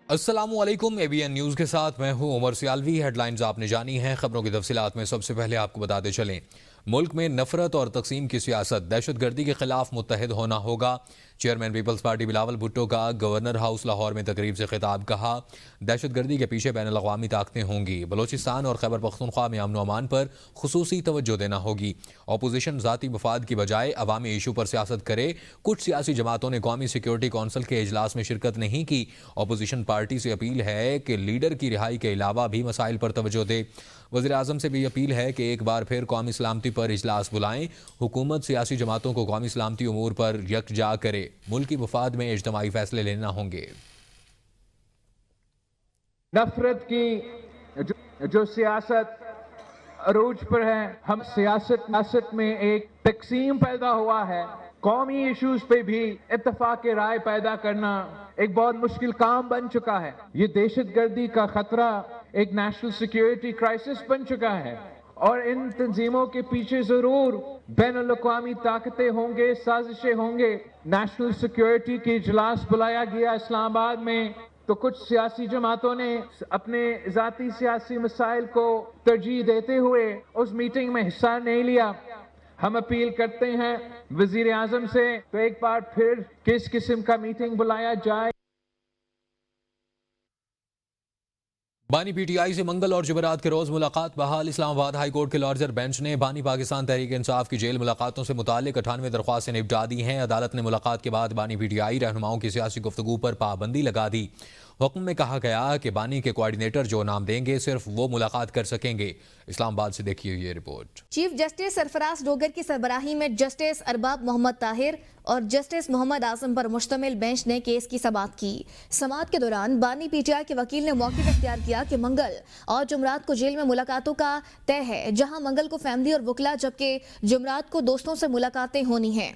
अस्सलाम वालेकुम। ABN news के साथ मैं हूं उमर सियालवी। हेडलाइंस आपने जानी हैं, खबरों की तफसीलात में सबसे पहले आपको बताते चलें। मुल्क में नफरत और तकसीम की सियासत, दहशतगर्दी के खिलाफ मुत्तहिद होना होगा। Chairman Peoples Party Bilawal Bhutto का गवर्नर हाउस लाहौर में तकरीब से खिताब। कहा, दहशतगर्दी के पीछे बैन अवी ताकतें होंगी। बलोचिस्तान और खैबर पख्तूनख्वा में अमन अमान पर खुसूसी तवज्जो देना होगी। अपोजिशन ज़ाती मफाद की बजाय अवामी इशू पर सियासत करे। कुछ सियासी जमातों ने कौमी सिक्योरिटी कौंसिल के इजलास में शिरकत नहीं की। अपोजिशन पार्टी से अपील है कि लीडर की रिहाई के अलावा भी मसाइल पर तवज्जो दे। वज़ीर आज़म से भी अपील है कि एक बार फिर कौमी सलामती पर इजलास बुलाएं। हुकूमत सियासी जमातों को कौमी सलामती उमूर पर यकजा करे। मुल्की मुफाद में इज्तिमाई फैसले लेना होंगे। नफरत की जो सियासत अरूज पर है, हम सियासत में एक तकसीम पैदा हुआ है। कौमी इश्यूज पे भी इत्तेफाक राय पैदा करना एक बहुत मुश्किल काम बन चुका है। ये दहशतगर्दी का खतरा एक नेशनल सिक्योरिटी क्राइसिस बन चुका है और इन तंजीमों के पीछे जरूर बैनुल-अक़वामी ताकतें होंगे, साजिशें होंगे। नेशनल सिक्योरिटी की इजलास बुलाया गया इस्लामाबाद में, तो कुछ सियासी जमातों ने अपने ज़ाती सियासी मसाइल को तरजीह देते हुए उस मीटिंग में हिस्सा नहीं लिया। हम अपील करते हैं वज़ीर आज़म से, तो एक बार फिर किस किस्म का मीटिंग बुलाया जाए। बानी PTI से मंगल और जुमेरात के रोज मुलाकात बहाल। इस्लामाबाद हाई कोर्ट के लार्जर बेंच ने बानी पाकिस्तान तहरीक इंसाफ की जेल मुलाकातों से मुताल्लिक 98 दरख्वास्तें निपटा दी हैं। अदालत ने मुलाकात के बाद बानी PTI रहनुमाओं की सियासी गुफ्तगू पर पाबंदी लगा दी। हुक्म में कहा गया कि बानी के कोऑर्डिनेटर जो नाम देंगे सिर्फ वो मुलाकात कर सकेंगे। इस्लामाबाद से देखिए ये report. Chief justice Sarfaraz Dogar की सरबराही में जस्टिस अरबाब मोहम्मद ताहिर और जस्टिस मोहम्मद आजम पर मुश्तमिल बेंच ने केस की समाअत की। समाअत के दौरान बानी PTI के वकील ने मौक़िफ़ इख्तियार किया कि मंगल और जुमरात को जेल में मुलाकातों का तय है, जहां मंगल को फैमिली और वकला जबकि जुमरात को दोस्तों से मुलाकातें होनी हैं।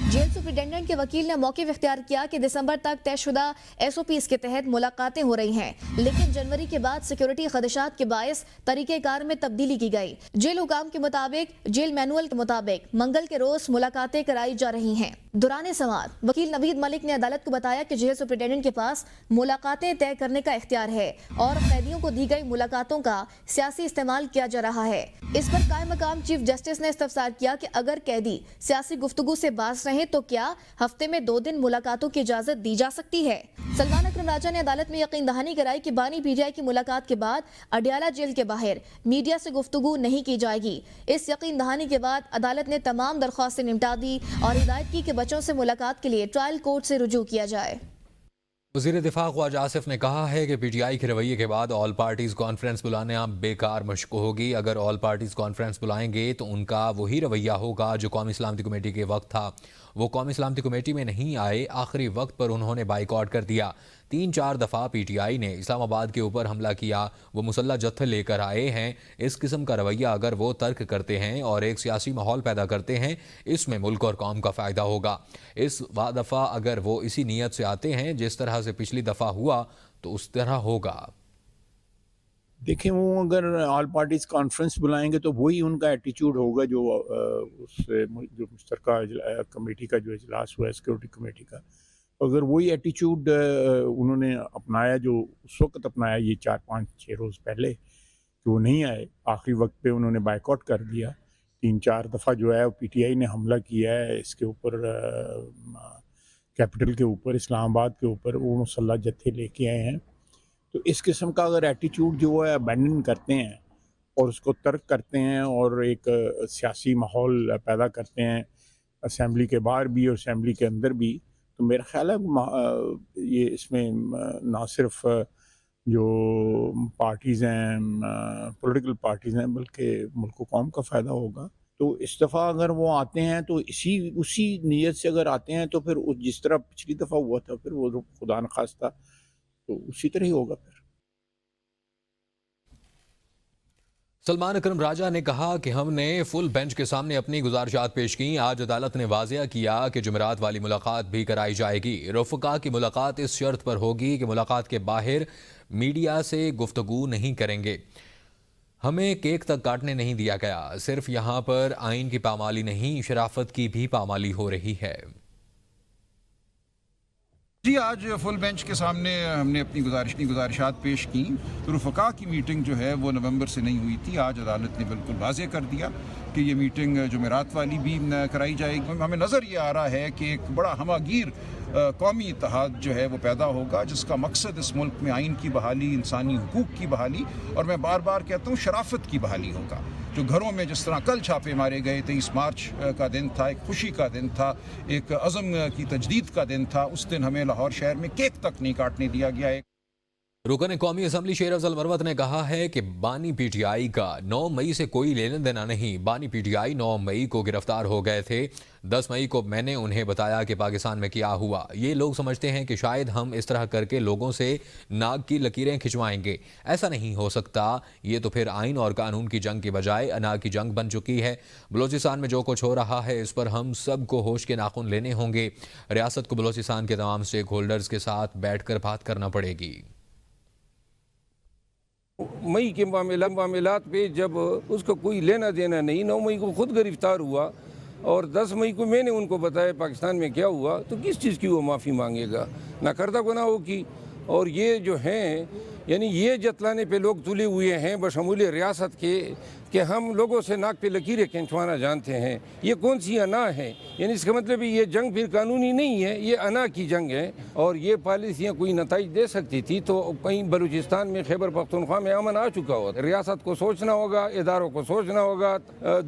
जेल सुप्रिटेंडेंट के वकील ने मौक़िफ़ इख्तियार किया कि दिसंबर तक तयशुदा SOPs के तहत मुलाकातें हो रही हैं, लेकिन जनवरी के बाद सिक्योरिटी खदशात के बायस तरीक़ेकार में तब्दीली की गई। जेल हुकाम के मुताबिक जेल मैनुअल के मुताबिक मंगल के रोज मुलाकातें कराई जा रही हैं। दौरान समाअत वकील नवीद मलिक ने अदालत को बताया कि जेल सुप्रिटेंडेंट के पास मुलाकातें तय करने का इख्तियार है और कैदियों को दी गई मुलाकातों का सियासी इस्तेमाल किया जा रहा है। इस पर कायम मकाम चीफ जस्टिस ने इस्तफसार किया कि अगर कैदी सियासी गुफ्तगू से बाज रहे तो क्या हफ्ते में 2 दिन मुलाकातों की इजाजत दी जा सकती है। सलमान अकरम राजा ने अदालत में यकीन दहानी कराई कि बानी PTI की मुलाकात के बाद अडियाला जेल के बाहर मीडिया से गुफ्तगू नहीं की जाएगी। इस यकीन दहानी के बाद अदालत ने तमाम दरख्वास्तें निपटा दी और हिदायत की कि बच्चों से मुलाकात के लिए ट्रायल कोर्ट से रुजू किया जाए। वज़ीर दिफा ख्वाजा आसिफ ने कहा है कि PTI के रवैये के बाद ऑल पार्टीज़ कॉन्फ्रेंस बुलाना बेकार मशक होगी। अगर ऑल पार्टीज़ कॉन्फ्रेंस बुलाएंगे तो उनका वही रवैया होगा जो कौमी सलामती कमेटी के वक्त था। वो कौमी सलामती कमेटी में नहीं आए, आखिरी वक्त पर उन्होंने बाइकआउट कर दिया। 3-4 दफ़ा PTI ने इस्लामाबाद के ऊपर हमला किया। वो मुसल्ला जत्थे लेकर आए हैं। इस किस्म का रवैया अगर वो तर्क करते हैं और एक सियासी माहौल पैदा करते हैं, इसमें मुल्क और कौम का फ़ायदा होगा। इस दफ़ा अगर वो इसी नीयत से आते हैं जिस तरह से पिछली दफ़ा हुआ तो उस तरह होगा। देखें, वो अगर ऑल पार्टीज़ कॉन्फ्रेंस बुलाएंगे तो वही उनका एटीट्यूड होगा जो जो मुश्तरका कमेटी का जो इजलास हुआ है सिक्योरिटी कमेटी का। अगर वही एटीट्यूड उन्होंने अपनाया जो उस वक्त अपनाया, ये 4-5-6 रोज़ पहले, कि वो नहीं आए, आखिरी वक्त पे उन्होंने बाइकआउट कर दिया। 3-4 दफ़ा जो है PTI ने हमला किया है इसके ऊपर, कैपिटल के ऊपर, इस्लामाबाद के ऊपर, वो मुसल्ला जत्थे लेके आए हैं। तो इस किस्म का अगर एटीट्यूड जो है अबैंडन करते हैं और उसको तर्क करते हैं और एक सियासी माहौल पैदा करते हैं असेंबली के बाहर भी और असेंबली के अंदर भी, तो मेरा ख्याल है ये इसमें ना सिर्फ जो पार्टीज़ हैं, पॉलिटिकल पार्टीज़ हैं, बल्कि मुल्क व कौम का फ़ायदा होगा। तो इस दफ़ा अगर वो आते हैं तो उसी नीयत से अगर आते हैं तो फिर जिस तरह पिछली दफ़ा हुआ था फिर वो खुदा न खास्ता तो उसी तरह ही होगा। फिर सलमान अकरम राजा ने कहा कि हमने फुल बेंच के सामने अपनी गुजारिशात पेश की। आज अदालत ने वाज़ेह किया कि जुमेरात वाली मुलाकात भी कराई जाएगी। रफ़का की मुलाकात इस शर्त पर होगी कि मुलाकात के बाहर मीडिया से गुफ्तगू नहीं करेंगे। हमें केक तक काटने नहीं दिया गया। सिर्फ यहाँ पर आइन की पामाली नहीं, शराफत की भी पामाली हो रही है। جی آج فل بینچ کے سامنے ہم نے اپنی گزارشات پیش کی. رفقا کی میٹنگ جو ہے وہ نومبر سے نہیں ہوئی تھی. آج عدالت نے بالکل واضح کر دیا کہ یہ میٹنگ جمعرات والی بھی کرائی جائے گی. ہمیں نظر یہ آ رہا ہے کہ ایک بڑا ہماگیر قومی اتحاد جو ہے وہ پیدا ہوگا جس کا مقصد اس ملک میں آئین کی بحالی, انسانی حقوق کی بحالی اور میں بار بار کہتا ہوں شرافت کی بحالی ہوگا. جو گھروں میں جس طرح کل چھاپے مارے گئے 23 مارچ کا دن تھا, ایک خوشی کا دن تھا, ایک عزم کی تجدید کا دن تھا. اس دن ہمیں لاہور شہر میں کیک تک نہیں کاٹنے دیا گیا. رکن قومی اسمبلی شیر افضل مروت نے کہا ہے کہ بانی پی ٹی آئی کا 9 مئی سے کوئی لینا دینا نہیں. بانی پی ٹی آئی 9 مئی کو گرفتار ہو گئے تھے. 10 مئی کو میں نے انہیں بتایا کہ پاکستان میں کیا ہوا. یہ لوگ سمجھتے ہیں کہ شاید ہم اس طرح کر کے لوگوں سے ناک کی لکیریں کھنچوائیں گے. ایسا نہیں ہو سکتا. یہ تو پھر آئین اور قانون کی جنگ کی بجائے انا کی جنگ بن چکی ہے. بلوچستان میں جو کچھ ہو رہا ہے اس پر ہم سب کو ہوش کے ناخن لینے ہوں گے. ریاست کو بلوچستان کے تمام سٹیک ہولڈرز کے ساتھ بیٹھ کر بات کرنا پڑے گی. مئی کے معاملات پہ جب اس کا کوئی لینا دینا نہیں, 9 مئی کو خود گرفتار ہوا اور 10 مئی کو میں نے ان کو بتایا پاکستان میں کیا ہوا, تو کس چیز کی وہ معافی مانگے گا؟ نہ کردہ گناہوں کی. اور یہ جو ہیں یعنی یہ جتلانے پہ لوگ تلے ہوئے ہیں بشمول ریاست کے کہ ہم لوگوں سے ناک پہ لکیریں کھنچوانا جانتے ہیں. یہ کون سی انا ہے؟ یعنی اس کا مطلب یہ جنگ پھر قانونی نہیں ہے, یہ انا کی جنگ ہے. اور یہ پالیسیاں کوئی نتائج دے سکتی تھی تو کہیں بلوچستان میں خیبر پختونخوا میں امن آ چکا ہوتا. ریاست کو سوچنا ہوگا, اداروں کو سوچنا ہوگا,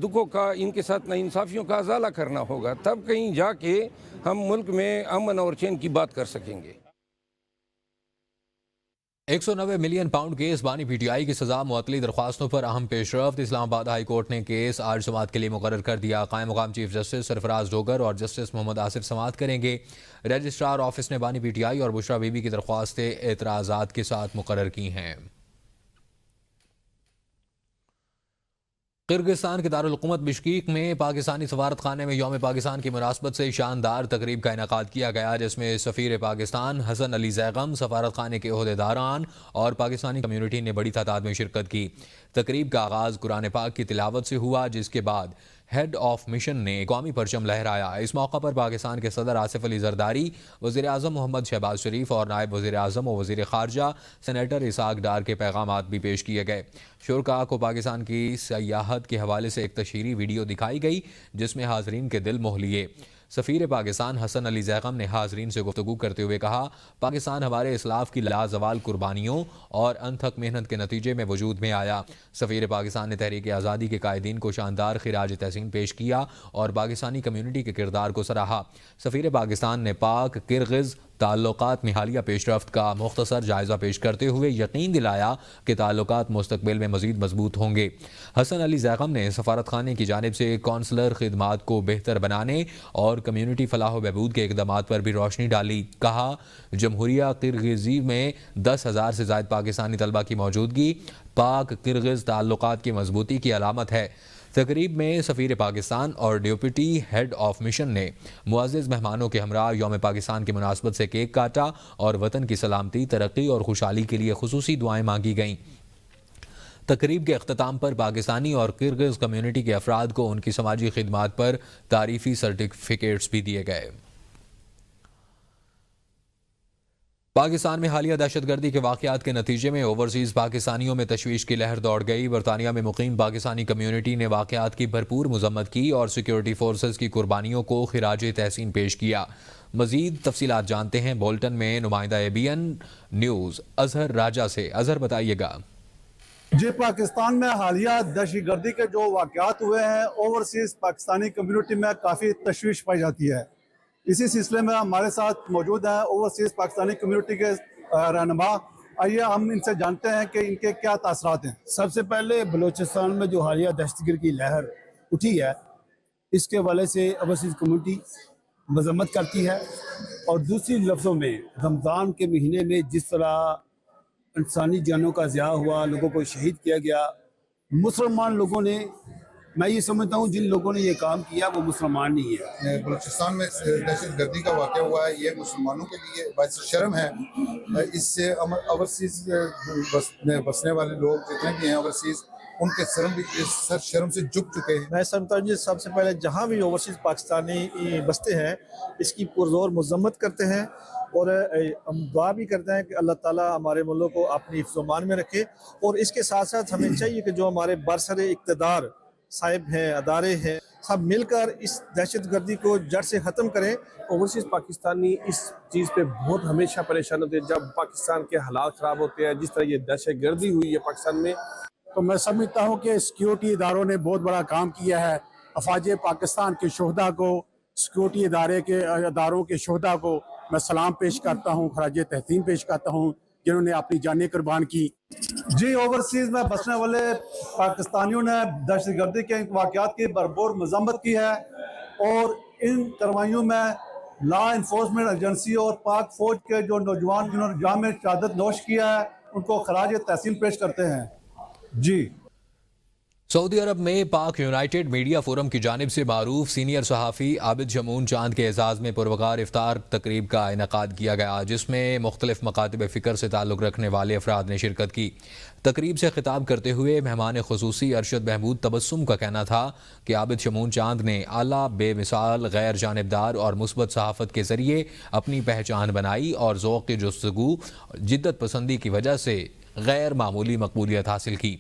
دکھوں کا ان کے ساتھ ناانصافیوں کا ازالہ کرنا ہوگا, تب کہیں جا کے ہم ملک میں امن اور چین کی بات کر سکیں گے. 190 ملین پاؤنڈ کیس بانی پی ٹی آئی کی سزا معطلی درخواستوں پر اہم پیش رفت. اسلام آباد ہائی کورٹ نے کیس آج سماعت کے لیے مقرر کر دیا. قائم مقام چیف جسٹس سرفراز ڈوگر اور جسٹس محمد آصف سماعت کریں گے. رجسٹرار آفس نے بانی پی ٹی آئی اور بشرا بی بی کی درخواستیں اعتراضات کے ساتھ مقرر کی ہیں. قرغستان کے دارالحکومت بشکیک میں پاکستانی سفارت خانے میں یوم پاکستان کی مناسبت سے شاندار تقریب کا انعقاد کیا گیا جس میں سفیر پاکستان حسن علی زیغم, سفارت خانے کے عہدیداران اور پاکستانی کمیونٹی نے بڑی تعداد میں شرکت کی. تقریب کا آغاز قرآن پاک کی تلاوت سے ہوا جس کے بعد ہیڈ آف مشن نے قومی پرچم لہرایا. اس موقع پر پاکستان کے صدر آصف علی زرداری, وزیر اعظم محمد شہباز شریف اور نائب وزیر اعظم و وزیر خارجہ سینیٹر اسحاق ڈار کے پیغامات بھی پیش کیے گئے. شرکاء کو پاکستان کی سیاحت کے حوالے سے ایک تشہیری ویڈیو دکھائی گئی جس میں حاضرین کے دل موہ لیے. سفیر پاکستان حسن علی زیغم نے حاضرین سے گفتگو کرتے ہوئے کہا پاکستان ہمارے اسلاف کی لازوال قربانیوں اور انتھک محنت کے نتیجے میں وجود میں آیا. سفیر پاکستان نے تحریک آزادی کے قائدین کو شاندار خراج تحسین پیش کیا اور پاکستانی کمیونٹی کے کردار کو سراہا. سفیر پاکستان نے پاک کرغز تعلقات میں حالیہ پیش رفت کا مختصر جائزہ پیش کرتے ہوئے یقین دلایا کہ تعلقات مستقبل میں مزید مضبوط ہوں گے. حسن علی زیغم نے سفارت خانے کی جانب سے کونسلر خدمات کو بہتر بنانے اور کمیونٹی فلاح و بہبود کے اقدامات پر بھی روشنی ڈالی. کہا جمہوریہ قرغیزی میں 10,000 سے زائد پاکستانی طلبہ کی موجودگی پاک کرغز تعلقات کی مضبوطی کی علامت ہے. تقریب میں سفیر پاکستان اور ڈیپٹی ہیڈ آف مشن نے معزز مہمانوں کے ہمراہ یوم پاکستان کی مناسبت سے کیک کاٹا اور وطن کی سلامتی, ترقی اور خوشحالی کے لیے خصوصی دعائیں مانگی گئیں. تقریب کے اختتام پر پاکستانی اور کرغز کمیونٹی کے افراد کو ان کی سماجی خدمات پر تعریفی سرٹیفکیٹس بھی دیے گئے. پاکستان میں حالیہ دہشت گردی کے واقعات کے نتیجے میں اوورسیز پاکستانیوں میں تشویش کی لہر دوڑ گئی. برطانیہ میں مقیم پاکستانی کمیونٹی نے واقعات کی بھرپور مذمت کی اور سیکیورٹی فورسز کی قربانیوں کو خراج تحسین پیش کیا. مزید تفصیلات جانتے ہیں بولٹن میں نمائندہ ABN نیوز اظہر راجہ سے. اظہر بتائیے گا. جی پاکستان میں حالیہ دہشت گردی کے جو واقعات ہوئے ہیں اوورسیز پاکستانی کمیونٹی میں کافی تشویش پائی جاتی ہے. اسی سلسلے میں ہمارے ساتھ موجود ہیں اوورسیز پاکستانی کمیونٹی کے رہنما. آئیے ہم ان سے جانتے ہیں کہ ان کے کیا تاثرات ہیں. سب سے پہلے بلوچستان میں جو حالیہ دہشت گردی کی لہر اٹھی ہے اس کے حوالے سے اوورسیز کمیونٹی مذمت کرتی ہے. اور دوسری لفظوں میں رمضان کے مہینے میں جس طرح انسانی جانوں کا ضیاع ہوا, لوگوں کو شہید کیا گیا, مسلمان لوگوں نے, میں یہ سمجھتا ہوں جن لوگوں نے یہ کام کیا وہ مسلمان نہیں ہے. بلوچستان میں دہشت گردی کا واقعہ ہوا ہے, یہ مسلمانوں کے لیے باعث شرم ہے. اس سے اوورسیز میں بسنے والے لوگ جتنے بھی ہیں اوورسیز उनके सर शर्म से झुक चुके हैं। मैं समझता हूँ सबसे पहले जहाँ भी ओवरसीज़ पाकिस्तानी बसते हैं इसकी पुरजोर मजम्मत करते हैं और हम दुआ भी करते हैं कि अल्लाह ताला हमारे मुल्क को अपनी हिफ्ज़-ओ-मान में रखे। और इसके साथ साथ हमें चाहिए कि जो हमारे बरसरे इक़्तिदार साहिब हैं, अदारे हैं, सब मिलकर इस दहशतगर्दी को जड़ से ख़त्म करें। ओवरसीज़ पाकिस्तानी इस चीज़ पे बहुत हमेशा परेशान होते हैं जब पाकिस्तान के हालात ख़राब होते हैं, जिस तरह ये दहशतगर्दी हुई है पाकिस्तान में। तो मैं समझता हूँ कि सिक्योरिटी इदारों ने बहुत बड़ा काम किया है। अफवाज पाकिस्तान के शोहदा को, सिक्योरिटी इदारों के शोहदा को मैं सलाम पेश करता हूँ, खराज तहसीन पेश करता हूँ, जिन्होंने अपनी जानें कुर्बान की। जी, ओवरसीज़ में बसने वाले पाकिस्तानियों ने दहशतगर्दी के वाक़यात की भरपूर मजम्मत की है और इन कार्रवाइयों में लॉ इन्फोर्समेंट एजेंसी और पाक फौज के जो नौजवान जिन्होंने जाम में शहादत नोश किया है उनको खराज तहसीन पेश करते हैं। जी। सऊदी अरब में पाक यूनाइटेड मीडिया फोरम की जानिब से मारूफ सीनियर सहाफ़ी आबिद शमून चांद के एजाज़ में पुरवकार इफ्तार तकरीब का इनेकाद किया गया, जिसमें मुख्तलिफ मकातिब फ़िक्र से ताल्लुक़ रखने वाले अफराद ने शिरकत की। तकरीब से खिताब करते हुए मेहमान खुसूसी अरशद महमूद तबस्सुम का कहना था कि आबिद शमून चांद ने आला, बेमिसाल, गैर जानिबदार और मुस्बत सहाफ़त के ज़रिए अपनी पहचान बनाई और ज़ौक़ जुस्तगू, जिद्दत पसंदी की वजह से गैर मामूली मकबूलियत हासिल की।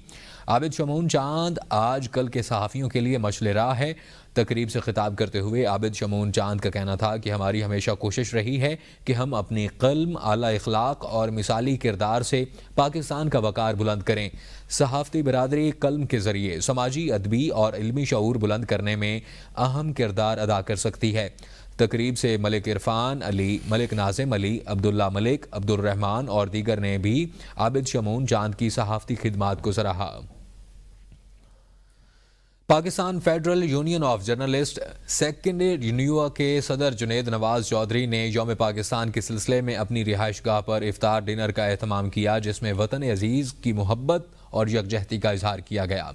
आबिद शमून चांद आज कल के सहाफ़ियों के लिए मशअल राह है। तकरीब से खिताब करते हुए आबिद शमून चांद का कहना था कि हमारी हमेशा कोशिश रही है कि हम अपनी क़ल्म, आला इखलाक और मिसाली किरदार से पाकिस्तान का वक़ार बुलंद करें। सहाफ़ती बरादरी क़ल्म के ज़रिए समाजी, अदबी और इल्मी शऊर बुलंद करने में अहम किरदार अदा कर सकती है। तकरीब से मलिक इरफान अली, मलिक नाज़िम अली, अब्दुल्ला मलिक, अब्दुर्रहमान और दीगर ने भी आबिद शमून चांद की सहाफ़ती खिदमात को सराहा। Pakistan federal union of journalist सेकंड यूनिवा के सदर जुनैद नवाज चौधरी ने यौम पाकिस्तान के सिलसिले में अपनी रिहाइशगाह पर इफ्तार डिनर का एहतमाम किया, जिसमें वतन अजीज़ की मोहब्बत और यकजहती का इजहार किया गया।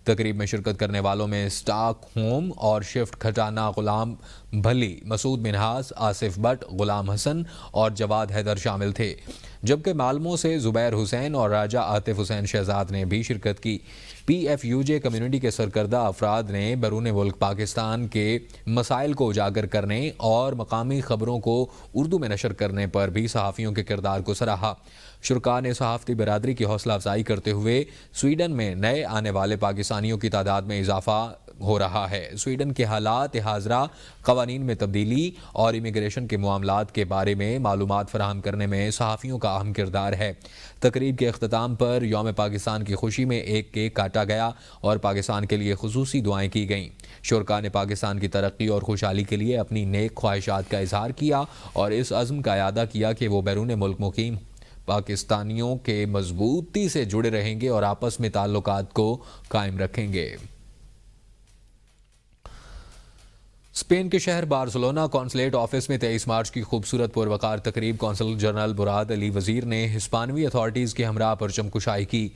तकरीब में शिरकत करने वालों में स्टॉक होम और शिफ्ट खजाना गुलाम भली, मसूद मिनहास, आसिफ बट, गुलाम हसन और जवाद हैदर शामिल थे, जबकि मालमों से जुबैर हुसैन और राजा आतिफ हुसैन शहजाद ने भी शिरकत की। PFUJ कम्युनिटी के सरकर्दा अफराद ने बैरून मुल्क पाकिस्तान के मसाइल को उजागर करने और मकामी खबरों को उर्दू में नशर करने पर भी सहाफ़ियों के किरदार को सराहा। शुरका ने सहाफ़ती बरादरी की हौसला अफजाई करते हुए स्वीडन में नए आने वाले पाकिस्तानियों की तादाद में इजाफा हो रहा है, स्वीडन के हालात हाज़रा, क़वानीन में तब्दीली और इमिग्रेशन के मामलात के बारे में मालूमात फराहम करने में सहाफ़ियों का अहम किरदार है। तकरीब के अख्ताम पर यौम पाकिस्तान की खुशी में एक केक काटा गया और पाकिस्तान के लिए खुसूसी दुआएं की गईं। शुरका ने पाकिस्तान की तरक्की और खुशहाली के लिए अपनी नेक ख्वाहिशात का इजहार किया और इस अज़्म का इरादा किया कि वो बैरून मुल्क मुकीम पाकिस्तानियों के मजबूती से जुड़े रहेंगे और आपस में ताल्लुकात को कायम रखेंगे। स्पेन के शहर बार्सिलोना कॉन्सुलेट ऑफिस में 23 मार्च की खूबसूरत पुरवकार तकरीब कौंसल जनरल मुराद अली वजीर ने हिस्पानवी अथॉरिटीज़ के हमरा परचम कुशाई की।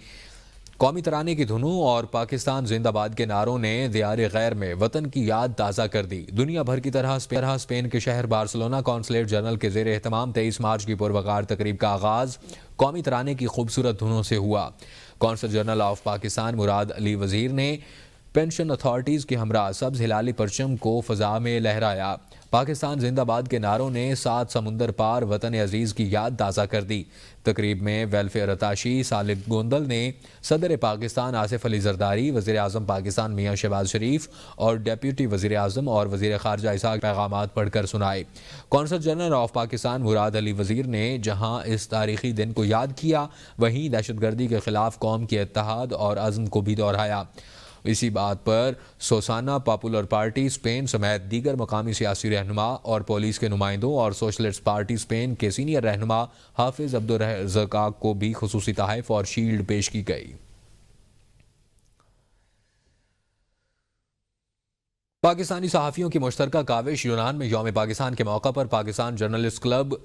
कौमी तराने की धुनों और पाकिस्तान जिंदाबाद के नारों ने दियार गैर में वतन की याद ताज़ा कर दी। दुनिया भर की तरह स्पेन के शहर बार्सिलोना कॉन्सुलेट जनरल के ज़ेर एहतमाम 23 मार्च की पुरवकार तकरीब का आगाज़ कौमी तराने की खूबसूरत धुनों से हुआ। Consul general of Pakistan Murad Ali वजीर ने पेंशन अथॉरिटीज़ के हमरा सब्ज़ हिलाली परचम को फ़ज़ा में लहराया। पाकिस्तान जिंदाबाद के नारों ने 7 समुंदर पार वतन अजीज़ की याद ताज़ा कर दी। तकरीब में वेलफेयर अताशी सालिक गोंदल ने सदर पाकिस्तान आसिफ अली जरदारी, वज़ीर आज़म पाकिस्तान मियाँ शहबाज शरीफ और डेप्यूटी वज़ीर आज़म और वज़ीर ख़ारजा इसाक पैगामात पढ़कर सुनाए। Consul general of Pakistan Murad Ali वज़ीर ने जहाँ इस तारीख़ी दिन को याद किया, वहीं दहशतगर्दी के ख़िलाफ़ कौम के इत्तेहाद और अज़्म को भी दोहराया। इसी बात पर सोसाना पॉपुलर पार्टी स्पेन समेत दीगर मकामी सियासी रहनुमा और पुलिस के नुमाइंदों और सोशलिस्ट पार्टी स्पेन के सीनियर रहनुमा हाफिज अब्दुल रज़्ज़ाक को भी खुसूसी तहफ़ और शील्ड पेश की गई। पाकिस्तानी सहाफ़ियों की मुश्तरका काविश यूनान में यौम पाकिस्तान के मौका पर पाकिस्तान जर्नलिस्ट क्लब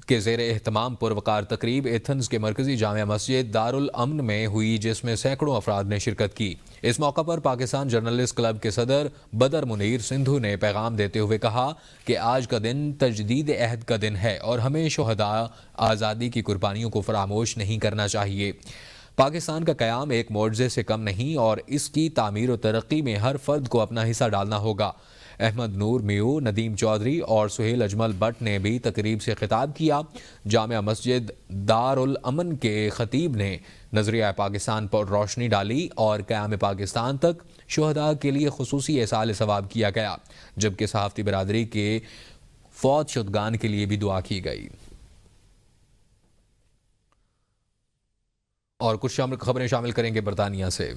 के ज़ेर एहतमाम पुरवकार तकरीब एथेंस के मरकज़ी जामिया मस्जिद दारुल अमन में हुई, जिसमें सैकड़ों अफराद ने शिरकत की। इस मौका पर पाकिस्तान जर्नलिस्ट क्लब के सदर बदर मुनीर सिंधु ने पैगाम देते हुए कहा कि आज का दिन तजदीद अहद का दिन है और हमें शुहदा आज़ादी की कुर्बानियों को फरामोश नहीं करना चाहिए। پاکستان کا قیام ایک معجزے سے کم نہیں اور اس کی تعمیر و ترقی میں ہر فرد کو اپنا حصہ ڈالنا ہوگا۔ احمد نور میو، ندیم چودھری اور سہیل اجمل بٹ نے بھی تقریب سے خطاب کیا۔ جامع مسجد دارالامن کے خطیب نے نظریہ پاکستان پر روشنی ڈالی اور قیام پاکستان تک شہداء کے لیے خصوصی ایصال ثواب کیا گیا، جبکہ صحافتی برادری کے فوت شدگان کے لیے بھی دعا کی گئی۔ اور کچھ خبریں شامل کریں گے برطانیہ سے۔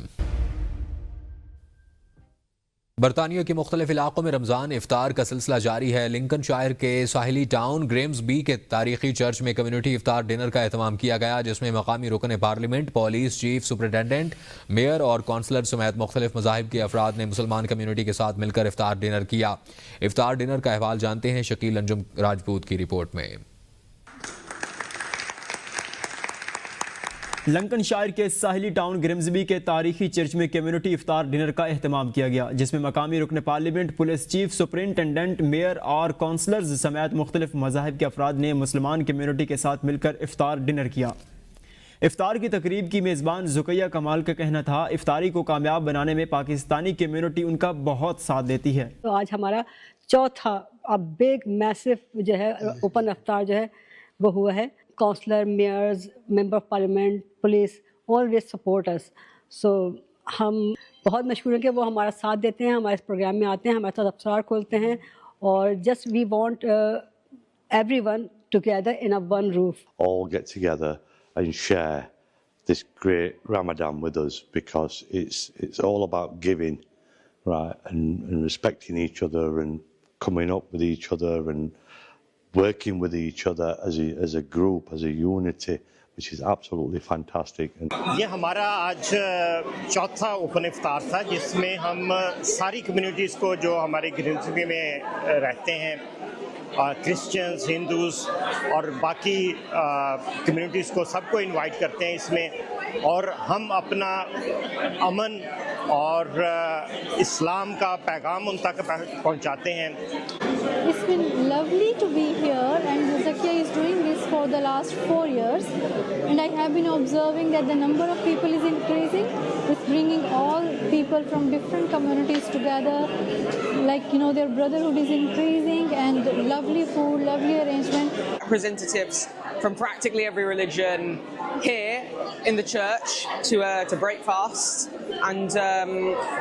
برطانیہ کے مختلف علاقوں میں رمضان افطار کا سلسلہ جاری ہے۔ لنکن شائر کے ساحلی ٹاؤن گریمزبی کے تاریخی چرچ میں کمیونٹی افطار ڈنر کا اہتمام کیا گیا، جس میں مقامی رکن parliament, police chief superintendent, mayor اور کونسلر سمیت مختلف مذاہب کے افراد نے مسلمان کمیونٹی کے ساتھ مل کر افطار ڈنر کیا۔ افطار ڈنر کا احوال جانتے ہیں شکیل انجم راجپوت کی رپورٹ میں۔ لنکن شائر کے ساحلی ٹاؤن گریمزبی کے تاریخی چرچ میں کمیونٹی افطار ڈنر کا اہتمام کیا گیا، جس میں مقامی رکن parliament, police chief superintendent, mayor اور کونسلرز سمیت مختلف مذاہب کے افراد نے مسلمان کمیونٹی کے ساتھ مل کر افطار ڈنر کیا۔ افطار کی تقریب کی میزبان زکیہ کمال کا کہنا تھا افطاری کو کامیاب بنانے میں پاکستانی کمیونٹی ان کا بہت ساتھ دیتی ہے۔ تو آج ہمارا چوتھا بگ میسو جو ہے اوپن افطار جو ہے وہ ہوا ہے۔ Councillor, mayors, member of parliament, police always support us. So ہم بہت مشکور ہیں کہ وہ ہمارا ساتھ دیتے ہیں، ہمارے اس پروگرام میں آتے ہیں، ہمارے ساتھ افطار کھولتے ہیں، اور just we want every one together in a one roof. All get together and share this great Ramadan with us, because it's all about giving, right, and respecting each other and coming up with each other and working with each other as a group, as a unity, which is absolutely fantastic. یہ ہمارا آج چوتھا open افطار تھا، جس میں ہم ساری کمیونٹیز کو جو ہمارے گریمزبی میں رہتے ہیں، کرسچنز، ہندوز اور باقی کمیونٹیز کو، سب کو انوائٹ کرتے ہیں اس میں، اور ہم اپنا امن اور اسلام کا پیغام ان تک پہنچاتے ہیں۔ It's been lovely to be here, and Zakia is doing this for the last 4 years, and I have been observing that the number of people is increasing. It's bringing all people from different communities together, like, you know, their brotherhood is increasing, and lovely food, lovely arrangement. Representatives from practically every religion here in the church to break fast, and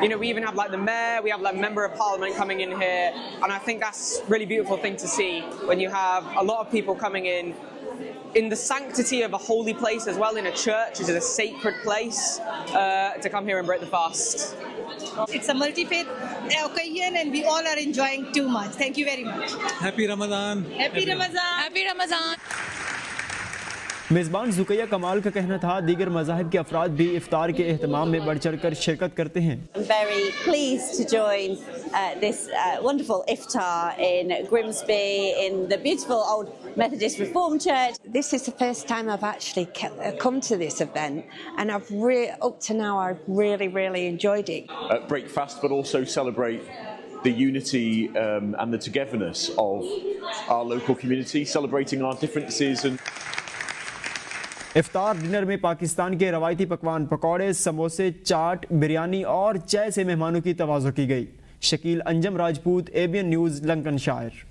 you know, we even have like the mayor, we have like member of parliament coming in here, and I think that's really beautiful thing to see when you have a lot of people coming in the sanctity of a holy place as well, in a church, which is a sacred place, to come here and break the fast. It's a multi-faith occasion and we all are enjoying too much. Thank you very much. Happy Ramadan. Happy Ramadan. Happy Ramadan. میزبان زکیہ کمال کا کہنا تھا دیگر مذاہب کے افراد بھی افطار کے اہتمام میں بڑھ چڑھ کر شرکت کرتے ہیں۔ I'm very pleased to join this wonderful iftar in Grimsby in the beautiful old Methodist Reformed Church. This is the first time I've actually come to this event, and up to now I've really enjoyed it. Break fast, but also celebrate the unity and the togetherness of our local community, celebrating our differences. And افطار dinner میں پاکستان کے روایتی پکوان پکوڑے، سموسے، چاٹ، بریانی اور چائے سے مہمانوں کی تواضع کی گئی۔ Shakeel Anjum Rajput, ABN news, Lincolnshire.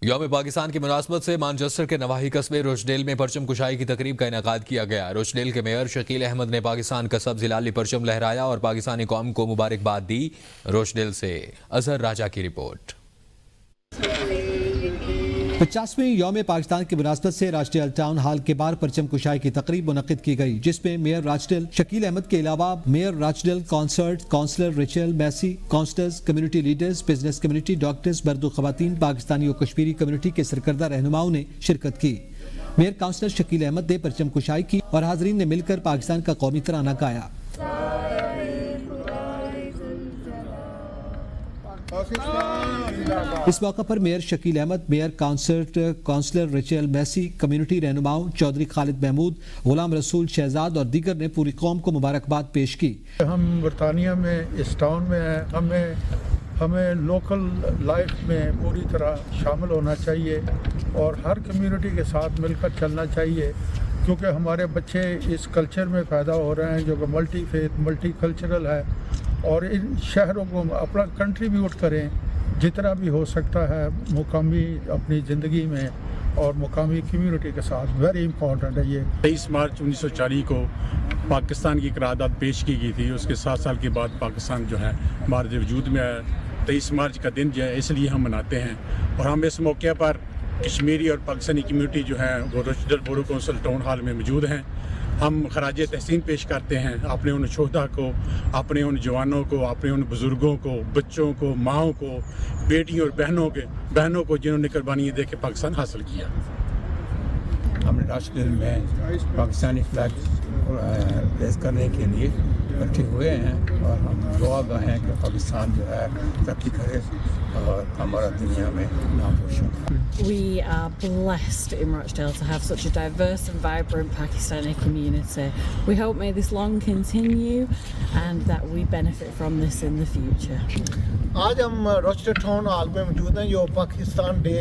یوم پاکستان کی مناسبت سے مانچسٹر کے نواحی قصبے روچڈیل میں پرچم کشائی کی تقریب کا انعقاد کیا گیا۔ روچڈیل کے میئر شکیل احمد نے پاکستان کا سبز ہلالی پرچم لہرایا اور پاکستانی قوم کو مبارکباد دی۔ روچڈیل سے اظہر راجہ کی رپورٹ۔ 50ویں یوم پاکستان کی مناسبت سے راچڈیل ٹاؤن ہال کے باہر پرچم کشائی کی تقریب منعقد کی گئی، جس میں میئر راچڈیل شکیل احمد کے علاوہ mayor Rochdale concert, councillor Rachel Massey, councillors, community leaders, business community, doctors, بردو خواتین، پاکستانی و کشمیری کمیونٹی کے سرکردہ رہنماؤں نے شرکت کی۔ میئر کونسلر شکیل احمد نے پرچم کشائی کی اور حاضرین نے مل کر پاکستان کا قومی ترانہ گایا۔ اس موقع پر mayor Shakeel Ahmed, mayor concert, councillor Rachel Massey, community رہنماؤں چودھری خالد محمود، غلام رسول شہزاد اور دیگر نے پوری قوم کو مبارکباد پیش کی۔ ہم برطانیہ میں اس ٹاؤن میں ہیں، ہمیں لوکل لائف میں پوری طرح شامل ہونا چاہیے اور ہر کمیونٹی کے ساتھ مل کر چلنا چاہیے کیونکہ ہمارے بچے اس کلچر میں پیدا ہو رہے ہیں جو کہ ملٹی فیتھ ملٹی کلچرل ہے، اور ان شہروں کو اپنا کنٹریبیوٹ کریں جتنا بھی ہو سکتا ہے مقامی اپنی زندگی میں اور مقامی کمیونٹی کے ساتھ. ویری امپورٹنٹ ہے یہ. 23 مارچ 1940 کو پاکستان کی قرارداد پیش کی گئی تھی. اس کے 7 سال کے بعد پاکستان جو ہے ہمارے وجود میں آیا. 23 مارچ کا دن جو ہے اس لیے ہم مناتے ہیں، اور ہم اس موقع پر کشمیری اور پاکستانی کمیونٹی جو ہے وہ روچڈل بورو کونسل ٹاؤن ہال میں موجود ہیں. ہم خراج تحسین پیش کرتے ہیں اپنے ان شہدا کو، اپنے ان جوانوں کو، اپنے ان بزرگوں کو، بچوں کو، ماؤں کو، بیٹیوں اور بہنوں کو جنہوں نے قربانیاں دے کے پاکستان حاصل کیا. ہم نے راشٹر میں پاکستانی فلیگ ریز کرنے کے لیے اکٹھے ہوئے ہیں، اور ہم دعا گاہ ہیں کہ پاکستان جو ہے ترقی کرے اور ہمارا دنیا میں نام روشن. We are blessed in Rochdale to have such a diverse and vibrant Pakistani community. We hope may this long continue and that we benefit from this in the future. آج ہم روچڈل ٹاؤن ہال میں موجود ہیں جو Pakistan day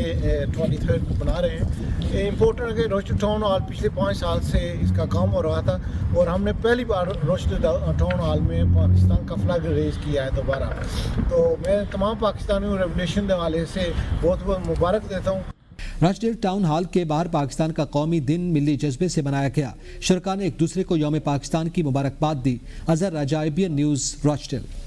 23 کو بنا رہے ہیں. امپورٹنٹ ہے کہ روچڈل ٹاؤن ہال پچھلے 5 سال سے اس کا کام ہو رہا تھا، اور ہم نے پہلی بار روچڈل ٹاؤن ہال میں پاکستان کا فلیگ ریز کیا ہے دوبارہ. تو میں تمام پاکستانیوں ریولیوشن کے حوالے سے بہت بہت مبارک دیتا ہوں. راشٹریہ ٹاؤن ہال کے باہر پاکستان کا قومی دن ملی جذبے سے منایا گیا. شرکاء نے ایک دوسرے کو یوم پاکستان کی مبارکباد دی. اظہر راجہ ABN نیوز راشٹریہ.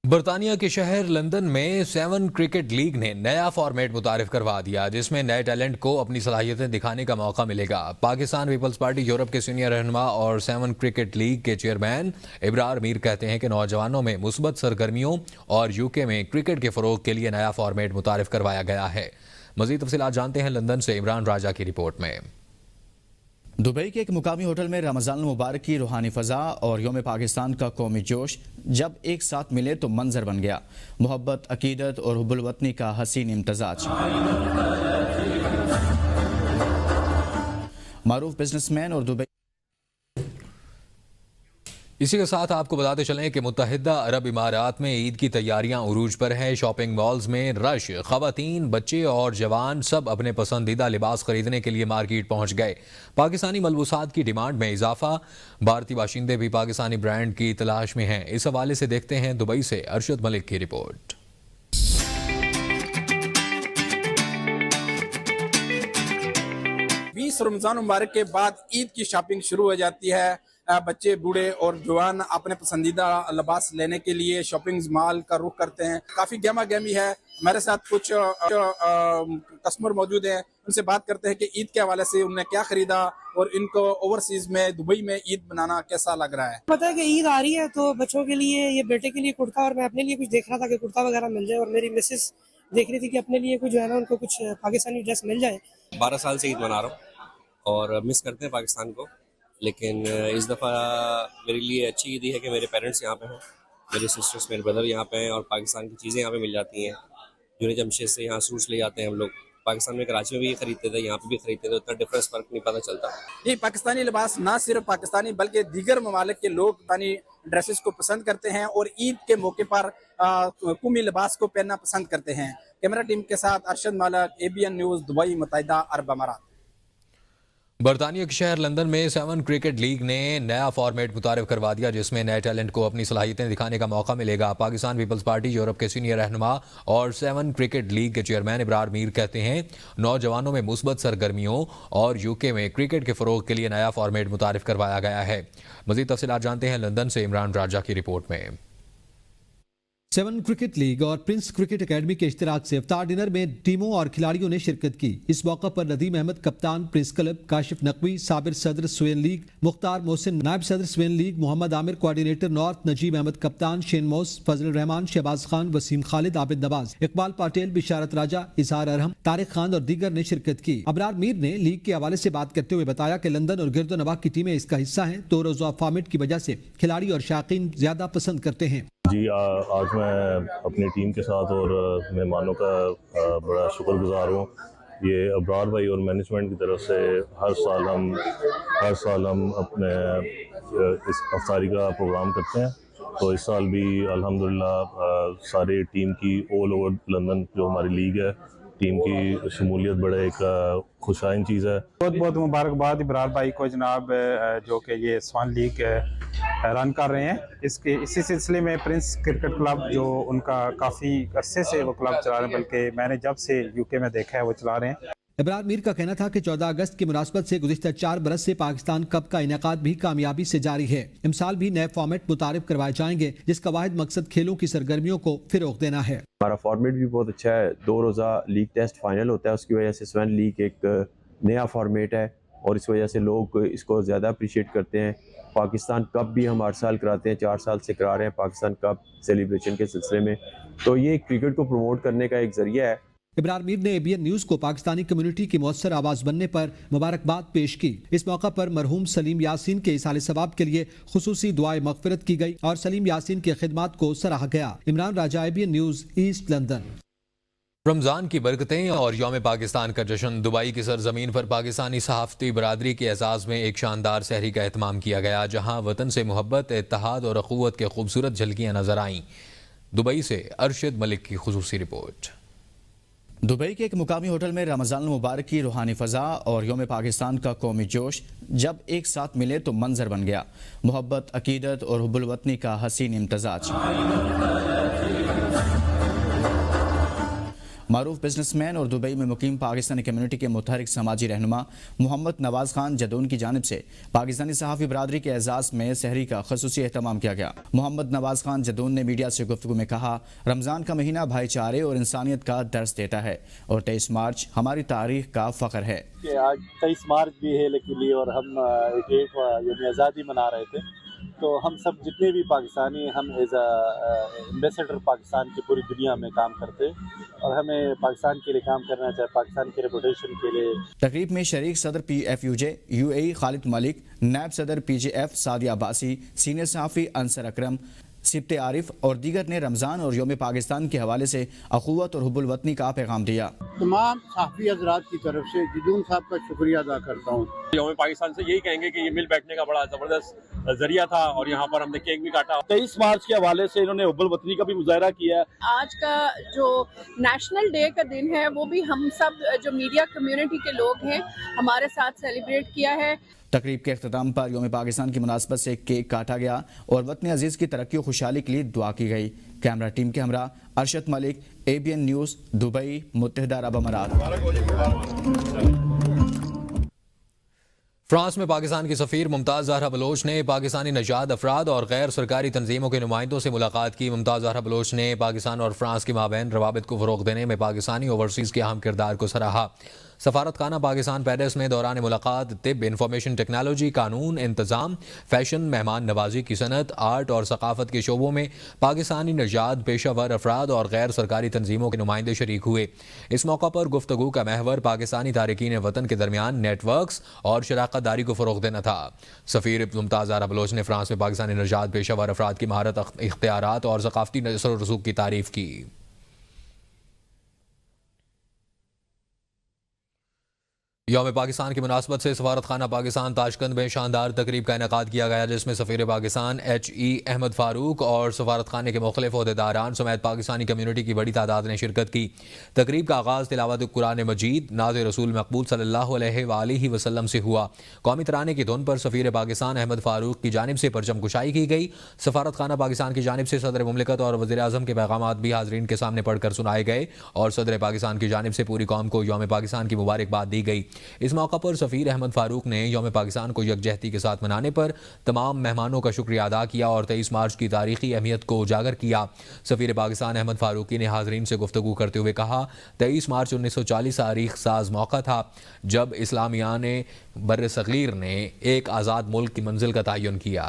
برطانیہ کے شہر لندن میں 7 کرکٹ لیگ نے نیا فارمیٹ متعارف کروا دیا جس میں نئے ٹیلنٹ کو اپنی صلاحیتیں دکھانے کا موقع ملے گا. پاکستان پیپلز پارٹی یورپ کے سینئر رہنما اور 7 کرکٹ لیگ کے چیئرمین ابرار میر کہتے ہیں کہ نوجوانوں میں مثبت سرگرمیوں اور UK میں کرکٹ کے فروغ کے لیے نیا فارمیٹ متعارف کروایا گیا ہے. مزید تفصیلات جانتے ہیں لندن سے عمران راجہ کی رپورٹ میں. دبئی کے ایک مقامی ہوٹل میں رمضان المبارک کی روحانی فضا اور یوم پاکستان کا قومی جوش جب ایک ساتھ ملے تو منظر بن گیا. محبت، عقیدت اور حب الوطنی کا حسین امتزاج. معروف بزنس مین اور دبئی. اسی کے ساتھ آپ کو بتاتے چلیں کہ متحدہ عرب امارات میں عید کی تیاریاں عروج پر ہیں. شاپنگ مالز میں رش، خواتین، بچے اور جوان سب اپنے پسندیدہ لباس خریدنے کے لیے مارکیٹ پہنچ گئے. پاکستانی ملبوسات کی ڈیمانڈ میں اضافہ. بھارتی باشندے بھی پاکستانی برانڈ کی تلاش میں ہیں. اس حوالے سے دیکھتے ہیں دبئی سے ارشد ملک کی رپورٹ. 20 رمضان مبارک کے بعد عید کی شاپنگ شروع ہو جاتی ہے. بچے، بوڑھے اور جوان اپنے پسندیدہ لباس لینے کے لیے شاپنگ مال کا رخ کرتے ہیں. کافی گہما گہمی ہے. ہمارے ساتھ کچھ کسٹمر موجود ہیں، ان سے بات کرتے ہیں کہ عید کے حوالے سے انہوں نے کیا خریدا اور ان کو اوورسیز میں دبئی میں عید منانا کیسا لگ رہا ہے. پتہ ہے کہ عید آ رہی ہے تو بچوں کے لیے، یہ بیٹے کے لیے کرتا، اور میں اپنے لیے کچھ دیکھ رہا تھا کہ کرتا وغیرہ مل جائے، اور میری مسز دیکھ رہی تھی کہ اپنے لیے کچھ جو ہے نا ان کو کچھ پاکستانی ڈریس مل جائے. 12 سال سے عید منا رہا ہوں اور مس کرتے ہیں پاکستان کو، لیکن اس دفعہ میرے لیے اچھی عید ہے کہ میرے پیرنٹس یہاں پہ ہیں، میرے سسٹرس، میرے بردر یہاں پہ ہیں، اور پاکستان کی چیزیں یہاں پہ مل جاتی ہیں. جنہیں جمشید سے یہاں سوٹس لے جاتے ہیں ہم لوگ. پاکستان میں کراچی میں بھی خریدتے تھے، یہاں پہ بھی خریدتے تھے، اتنا ڈفرینس فرق نہیں پتہ چلتا. یہ پاکستانی لباس نہ صرف پاکستانی بلکہ دیگر ممالک کے لوگ پاکستانی ڈریسز کو پسند کرتے ہیں اور عید کے موقع پر قومی لباس کو پہننا پسند کرتے ہیں. کیمرہ ٹیم کے ساتھ Arshad Malik, ABN news, Dubai, متحدہ عرب امارات. برطانیہ کے شہر لندن میں 7 کرکٹ لیگ نے نیا فارمیٹ متعارف کروا دیا جس میں نئے ٹیلنٹ کو اپنی صلاحیتیں دکھانے کا موقع ملے گا. پاکستان پیپلز پارٹی یورپ کے سینئر رہنما اور 7 کرکٹ لیگ کے چیئرمین ابرار میر کہتے ہیں نوجوانوں میں مثبت سرگرمیوں اور UK میں کرکٹ کے فروغ کے لیے نیا فارمیٹ متعارف کروایا گیا ہے. مزید تفصیلات جانتے ہیں لندن سے عمران راجہ کی رپورٹ میں. 7 کرکٹ لیگ اور پرنس کرکٹ اکیڈمی کے اشتراک سے افطار ڈنر میں ٹیموں اور کھلاڑیوں نے شرکت کی. اس موقع پر ندیم احمد کپتان پرنس کلب، کاشف نقوی صابر صدر سوین لیگ، مختار محسن نائب صدر سوین لیگ، محمد عامر کوارڈینیٹر نارتھ، نجیب احمد کپتان، شین موس، فضل الرحمان، شہباز خان، وسیم خالد، عابد نواز، اقبال پاٹیل، بشارت راجہ، اظہار ارحم، طارق خان اور دیگر نے شرکت کی. ابرار میر نے لیگ کے حوالے سے بات کرتے ہوئے بتایا کہ لندن اور گرد و نواح کی ٹیمیں اس کا حصہ ہیں تو روزہ فارمیٹ کی وجہ سے کھلاڑی اور شائقین زیادہ پسند کرتے ہیں. جی آج میں اپنی ٹیم کے ساتھ اور مہمانوں کا بڑا شکر گزار ہوں. یہ ابرار بھائی اور مینجمنٹ کی طرف سے ہر سال ہم اپنے اس افطاری کا پروگرام کرتے ہیں. تو اس سال بھی الحمدللہ سارے ٹیم کی آل اوور لندن جو ہماری لیگ ہے टीम की शमूलियत बड़े एक खुशाइन चीज़ है। बहुत बहुत मुबारकबाद इब्रार भाई को जनाब, जो कि ये स्वान लीग रन कर रहे हैं। इसी सिलसिले में प्रिंस क्रिकेट क्लब जो उनका काफ़ी अरसे से वो क्लब चला रहे हैं, बल्कि मैंने जब से यूके में देखा है वो चला रहे हैं। इब्रार मीर का कहना था कि 14 अगस्त की मुनासबत से गुज़िश्ता 4 बरस से पाकिस्तान कप का इनेकाद भी कामयाबी से जारी है। इमसाल भी नए फॉर्मेट मुतारिफ करवाए जाएंगे, जिसका वाहिद मकसद खेलों की सरगर्मियों को फिरोग देना है। हमारा फॉर्मेट भी बहुत अच्छा है, 2 रोज़ा लीग टेस्ट फाइनल होता है, उसकी वजह से स्वर्ण लीग एक नया फॉर्मेट है और इस वजह से लोग इसको ज़्यादा अप्रिशिएट करते हैं। पाकिस्तान कप भी हम हर साल कराते हैं, 4 साल से करा रहे हैं पाकिस्तान कप सेलिब्रेशन के सिलसिले में, तो ये क्रिकेट को प्रमोट करने का एक ज़रिया है। इब्रार मीर ने ABN न्यूज़ को पाकिस्तानी कम्युनिटी की मौसर आवाज़ बनने पर मुबारकबाद पेश की। इस मौका पर मरहूम सलीम यासीन के इसाले सवाब के लिए खुसूसी दुआए मगफिरत की गई और सलीम यासीन की खिदमत को सराहा गया। इमरान राजा, ABN news, east London. Ramzan की बरकतें और यौम पाकिस्तान का जश्न। दुबई की सरजमीन पर पाकिस्तानी सहाफ़ती बरादरी के एजाज़ में एक शानदार सहरी का एहतमाम किया गया, जहाँ वतन से मोहब्बत, इत्तेहाद और अख़ुवत के खूबसूरत झलकियाँ नजर आईं। दुबई से अरशद मलिक की खुसूसी रिपोर्ट। दुबई के एक मुकामी होटल में रमज़ान मुबारक की रूहानी फ़ज़ा और यौम पाकिस्तान का कौमी जोश जब एक साथ मिले तो मंजर बन गया। मोहब्बत, अकीदत और हुब्बुल वतनी का हसीन इम्तज़ाज। मारूफ बिजनेसमैन और दुबई में मुकीम पाकिस्तानी कम्युनिटी के मुतहरिक समाजी रहनुमा मोहम्मद नवाज़ खान जदून की जानिब से पाकिस्तानी सहाफ़ी बरादरी के एजाज़ में सहरी का ख़ुसूसी एहतमाम किया गया। मोहम्मद नवाज़ खान जदून ने मीडिया से गुफ्तगू में कहा, रमज़ान का महीना भाईचारे और इंसानियत का दर्स देता है और 23 मार्च हमारी तारीख का फ़ख्र है। आज 23 मार्च भी है लेकिन और हम 88वां यौम आज़ादी मना रहे थे, तो हम सब जितने भी पाकिस्तानी हम एज एम्बेसडर पाकिस्तान की पूरी दुनिया में काम करते और हमें पाकिस्तान के लिए काम करना चाहिए, पाकिस्तान के रेपुटेशन के लिए। तकरीब में शरीक सदर PFUJ UAE खालिद मलिक, नायब सदर PJF सादिया अब्बासी, सीनियर सहाफ़ी अंसर अकरम, सिब्ते आरिफ और दीगर ने रमज़ान और यौम पाकिस्तान के हवाले से अख़ुवत और हुब्बुल वतनी का पैगाम दिया। तमाम सहाफ़ी हज़रात की तरफ से जदून साहब का शुक्रिया अदा करता हूँ। यौम पाकिस्तान से यही कहेंगे कि ये मिल बैठने का बड़ा ज़बरदस्त जरिया था और यहाँ पर हमने केक भी काटा। 23 मार्च के हवाले से इन्होंने हुब्बुल वतनी का भी मुजाहरा किया है। आज का जो नेशनल डे का दिन है वो भी हम सब जो मीडिया कम्युनिटी के लोग हैं हमारे साथ सेलिब्रेट किया है। तकरीब के अख्ताम पर यौम पाकिस्तान की मुनासबत से केक काटा गया और वतन अजीज़ की तरक्की और खुशहाली के लिए दुआ की गई। कैमरा टीम के हमरा Arshad Malik, ABN news, Dubai, मुत्तहिदा अरब अमारात। फ्रांस में पाकिस्तान की सफ़ीर मुमताज़ ज़हरा बलोच ने पाकिस्तानी नजाद अफराद और गैर सरकारी तंजीमों के नुमाइंदों से मुलाकात की। मुमताज़ ज़हरा बलोच ने पाकिस्तान और फ्रांस के माबैन रवाबित को फ़रोग़ देने में पाकिस्तानी ओवरसीज़ के अहम किरदार को सराहा। सफारत खाना पाकिस्तान पेरिस में दौरान मुलाकात तिब, इंफॉर्मेशन टेक्नोलॉजी, कानून, इंतज़ाम, फैशन, मेहमान नवाजी की सनत, आर्ट और सकाफत के शोबों में पाकिस्तानी नजाद पेशावर अफराद और गैर सरकारी तंजीमों के नुमाइंदे शरीक हुए। इस मौका पर गुफ्तगू का महवर पाकिस्तानी तारिकीन वतन के दरमियान नेटवर्क्स और शराकत दारी को फ़रोग़ देना था। सफ़ीर मुमताज़ ज़हरा बलोच ने फ्रांस में पाकिस्तानी नजाद पेशावर अफराद की महारत, इख्तियारात और सकाफती नसर व रसूख की तारीफ़ की। यौम पाकिस्तान की मुनासबत से सफारत खाना पाकिस्तान ताशकंद में शानदार तकरीब का इनेकाद किया गया, जिसमें सफ़ीर पाकिस्तान HE अहमद फ़ारूक और सफारत खाने के मुख्तलिफ ओहदेदारान समेत पाकिस्तानी कम्युनिटी की बड़ी तादाद ने शिरकत की। तकरीब का आगाज़ तिलावत कुरान मजीद नाज़ रसूल मकबूल सल्लल्लाहु अलैहि वसल्लम से हुआ। कौमी तराने की धुन पर सफ़ीर पाकिस्तान अहमद फ़ारूक की जानिब से परचम कुशाई की गई। सफारत खाना पाकिस्तान की जानिब से सदर मुमलिकत और वज़ीर आज़म के पैगाम भी हाज़रीन के सामने पढ़कर सुनाए गए और सदर पाकिस्तान की जानिब से पूरी कौम को यौम पाकिस्तान की मुबारकबाद दी गई। इस मौका पर सफ़ीर अहमद फ़ारूक ने यौम पाकिस्तान को यकजहती के साथ मनाने पर तमाम मेहमानों का शुक्रिया अदा किया और 23 मार्च की तारीखी अहमियत को उजागर किया। सफ़ीर पाकिस्तान अहमद फ़ारूकी ने हाज़रीन से गुफ्तगू करते हुए कहा, 23 मार्च 1940 तारीख साज मौका था जब इस्लामियान बर्र सग़ीर ने एक आज़ाद मुल्क की मंजिल का तयन किया।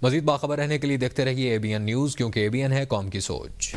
मज़ीद बाखबर रहने के लिए देखते रहिए ABN न्यूज़, क्योंकि ABN है कौम की सोच।